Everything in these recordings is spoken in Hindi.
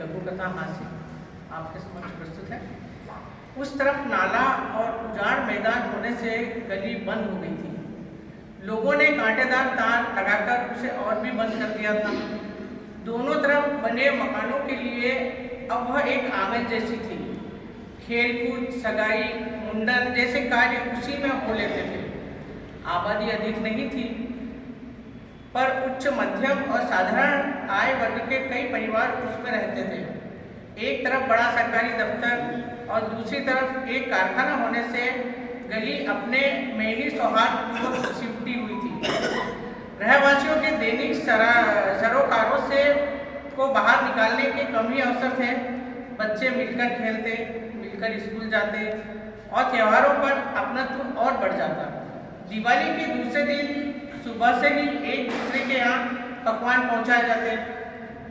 लघु कथा हास्य आपके समक्ष प्रस्तुत है। उस तरफ नाला और उजाड़ मैदान होने से गली बंद हो गई थी। लोगों ने कांटेदार तार लगाकर उसे और भी बंद कर दिया था। दोनों तरफ बने मकानों के लिए अब वह एक आंगन जैसी थी। खेलकूद, सगाई, मुंडन जैसे कार्य उसी में हो लेते थे। आबादी अधिक नहीं थी, पर उच्च, मध्यम और साधारण आय वर्ग के कई परिवार उसमें रहते थे। एक तरफ बड़ा सरकारी दफ्तर और दूसरी तरफ एक कारखाना होने से गली अपने में ही सौहार्दपूर्वक सिमटी हुई थी। रहवासियों के दैनिक सरोकारों से को बाहर निकालने के कम ही अवसर थे। बच्चे मिलकर खेलते, मिलकर स्कूल जाते और त्योहारों पर अपनत्व और बढ़ जाता। दिवाली के दूसरे दिन सुबह से ही एक दूसरे के यहाँ पकवान पहुँचाए जाते।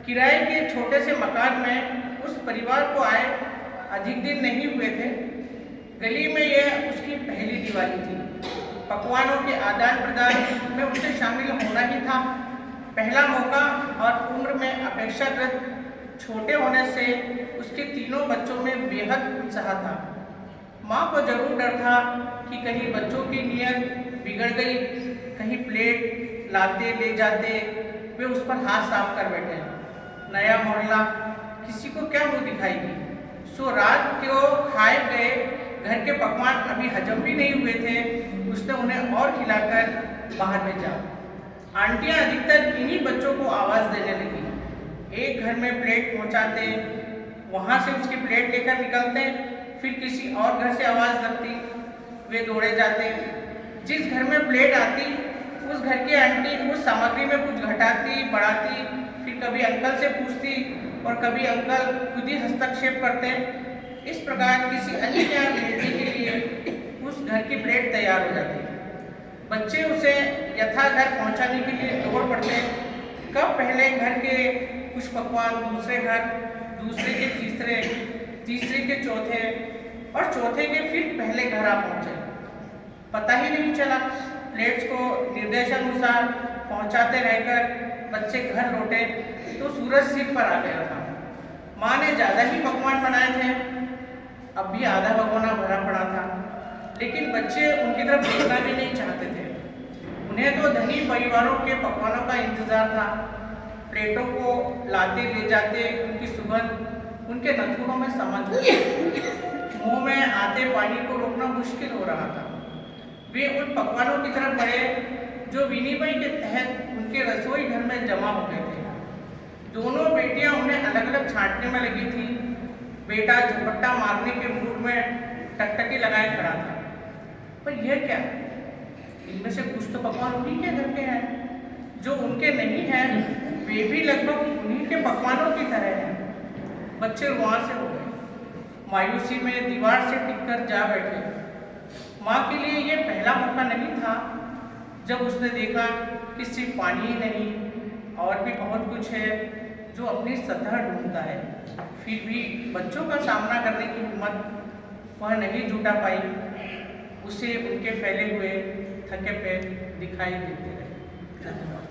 किराए के छोटे से मकान में उस परिवार को आए अधिक दिन नहीं हुए थे। गली में यह उसकी पहली दिवाली थी। पकवानों के आदान प्रदान में उसे शामिल होना ही था। पहला मौका और उम्र में अपेक्षाकृत छोटे होने से उसके तीनों बच्चों में बेहद उत्साह था। माँ को जरूर डर था कि कहीं बच्चों की नीयत बिगड़ गई, कहीं प्लेट लाते ले जाते वे उस पर हाथ साफ कर बैठे। नया मोहल्ला किसी को क्या मुँह दिखाएगी। सो रात को खाए गए घर के पकवान अभी हजम भी नहीं हुए थे, उसने उन्हें और खिलाकर बाहर भेजा। आंटियां अधिकतर इन्हीं बच्चों को आवाज़ देने लगी। एक घर में प्लेट पहुंचाते, वहां से उसकी प्लेट लेकर निकलते, फिर किसी और घर से आवाज़ लगती, वे दौड़े जाते। जिस घर में प्लेट आती उस घर की आंटी उस सामग्री में कुछ घटाती बढ़ाती, फिर कभी अंकल से पूछती और कभी अंकल खुद ही हस्तक्षेप करते। इस प्रकार किसी अन्य के यहाँ भेजने के लिए उस घर की प्लेट तैयार हो जाती। बच्चे उसे यथा घर पहुँचाने के लिए दौड़ पड़ते। कब पहले घर के कुछ पकवान दूसरे घर, दूसरे के तीसरे, तीसरे के चौथे और चौथे के फिर पहले घर आ पहुँचे। पता ही नहीं चला। प्लेट्स को निर्देशानुसार पहुँचाते रहकर बच्चे घर लौटे तो सूरज सिर पर आ गया था। माँ ने ज़्यादा ही पकवान बनाए थे, अब भी आधा भगोना भरा पड़ा था, लेकिन बच्चे उनकी तरफ देखना भी नहीं चाहते थे। उन्हें तो धनी परिवारों के पकवानों का इंतजार था। प्लेटों को लाते ले जाते उनकी सुगंध उनके नथुनों में समझ गई। मुंह में आते पानी को रोकना मुश्किल हो रहा था। वे उन पकवानों की तरफ बढ़े जो विनिमय के तहत उनके रसोई घर में जमा हो गए थे। दोनों बेटियां उन्हें अलग अलग छांटने में लगी थी। बेटा झपट्टा मारने के मूड में टकटकी लगाए खड़ा था। पर यह क्या, इनमें से कुछ तो पकवान उन्हीं के घर के हैं, जो उनके नहीं हैं वे भी लगभग उन्हीं के पकवानों की तरह हैं। बच्चे वहाँ से हो गए। मायूसी में दीवार से टिककर जा बैठे। माँ के लिए ये पहला मौका नहीं था जब उसने देखा कि सिर्फ पानी ही नहीं और भी बहुत कुछ है जो अपनी सतह ढूंढता है। फिर भी बच्चों का सामना करने की हिम्मत वह नहीं जुटा पाई। उसे उनके फैले हुए थके पैर दिखाई देते रहे। धन्यवाद।